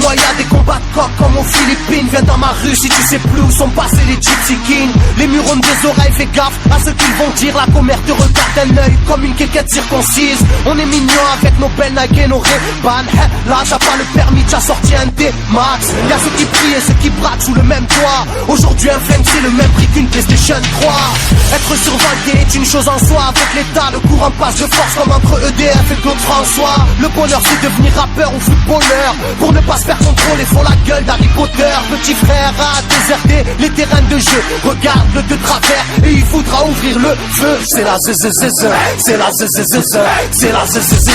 moi y'a des combats de coq comme aux Philippines. Viens dans ma rue si tu sais plus où sont passés les Gypsy Kings. Les murs ont des oreilles, fais gaffe à ce qu'ils vont dire. La commère te regarde d'un œil comme une quéquette circoncise. On est mignon avec nos belles Nike et nos Ray-Ban. Là t'as pas le permis, t'as sorti un D-Max. Y'a ceux qui prient et ceux qui braquent sous le même toit. Aujourd'hui un flemme c'est le même prix qu'une PlayStation 3. Être survolté est une chose en soi. Avec l'état le courant passe de force comme entre EDF et Claude François. Le bonheur c'est devenir rappeur ou footballeur. Pour ne pas se faire contrôler font la gueule d'Harry Potter. Petit frère a déserté les terrains de jeu. Regarde-le de travers et il faudra ouvrir le feu. C'est la zzzz, c'est la zzzz, c'est la zzzz,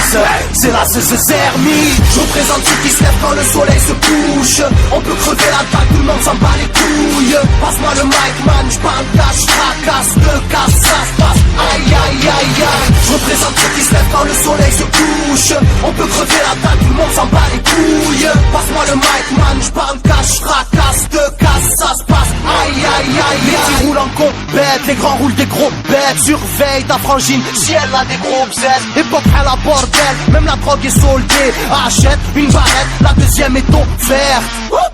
c'est la zzzermie. Je représente ceux qui se lèvent quand le soleil se couche. On peut crever la dalle, tout le monde s'en bat les couilles. Passe-moi le mic man, j'parle cash, fracasse, de casse, ça se passe. Aïe aïe aïe aïe. Je représente ceux qui se lèvent quand le soleil se couche. On peut crever la dalle, tout le monde s'en bat les couilles. Passe-moi le mic man, j'parle cash, fracasse, de casse, ça se passe. Aïe aïe aïe. Les petits roulent en compète, les grands roulent des gros bêtes. Surveille ta frangine, si elle a des gros bzètes. Époque à la bordel, même la drogue est soldée. Achète une barrette, la deuxième est offerte.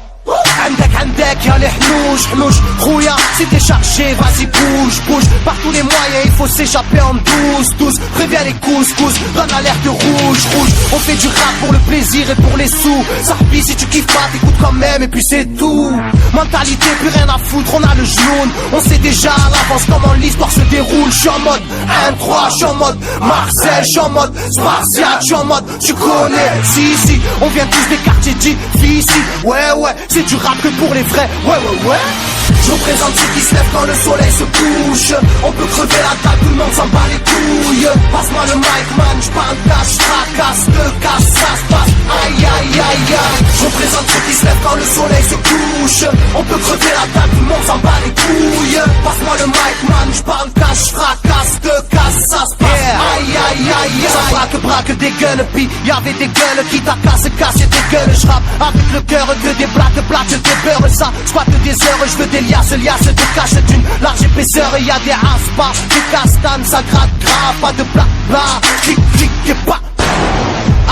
عندك يا الحنوش حنوش خويا si t'es chargé vas-y bouge par tous les moyens il faut s'échapper en douce préviens les couscous donne l'alerte rouge on fait du rap pour le plaisir et pour les sous Sarpi si tu kiffes pas t'écoutes quand même et puis c'est tout mentalité plus rien à foutre on a le genou on sait déjà à l'avance comment l'histoire se déroule j'suis en mode 1-3 j'suis en mode Marcel j'suis en mode Spartiate j'suis en mode tu connais si on vient tous des quartiers difficiles ouais c'est du rap que pour les vrais, ouais. Je représente ceux qui se lèvent quand le soleil se couche. On peut crever la dalle, tout le monde s'en bat les couilles. Passe-moi le mic man, j'parle cash, fracasse, de casse, ça se passe. Aïe aïe aïe aïe. Je représente ceux qui se lèvent quand le soleil se couche. On peut crever la dalle, tout le monde s'en bat les couilles. Passe-moi le mic man, j'parle cash, fracasse, de casse, ça se passe. Aïe aïe aïe aïe. Ça braque des gueules, puis y'avait des gueules qui t'a cassé des gueules. J'rappe avec le cœur que des blagues je débeurre ça, squatte des heures, je veux des liasses de cache d'une large épaisseur. Et y'a des aspas, des castanes, ça gratte grave, pas de blabla, clic et pas.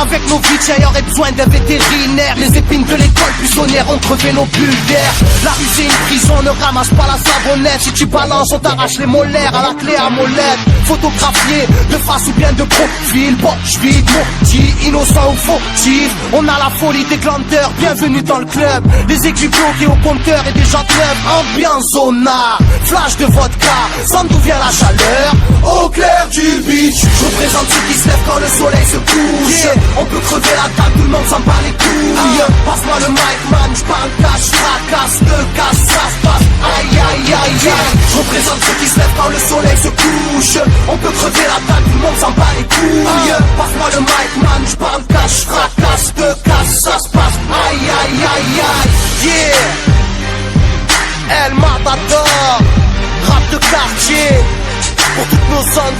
Avec nos vies, y aurait besoin d'un vétérinaire. Les épines de l'école buissonnière ont crevé nos bulles d'air. La rue c'est une prison, ne ramasse pas la savonnette. Si tu balances, on t'arrache les molaires à la clé à molette. Photographié de face ou bien de profil. Poche vide, maudit, innocent ou fautif. On a la folie des glandeurs, bienvenue dans le club. Les aiguilles bloquées au compteur et des gens club. Ambiance zona, flash de vodka. Sans d'où vient la chaleur, au clair du beach. Je représente ceux qui se lèvent quand le soleil se couche. On peut crever la table, tout le monde s'en bat les couilles. Passe-moi le mic man, j'parle cash, fracasse, de casse, ça se passe. Aïe aïe aïe aïe. Je représente ceux qui se lèvent quand le soleil se couche. On peut crever la table, tout le monde s'en bat les couilles. Passe-moi le mic man, j'parle cash, fracasse, de casse, ça se passe. Aïe aïe aïe aïe. Yeah. El Matador, rap de quartier. Pour toutes nos zones,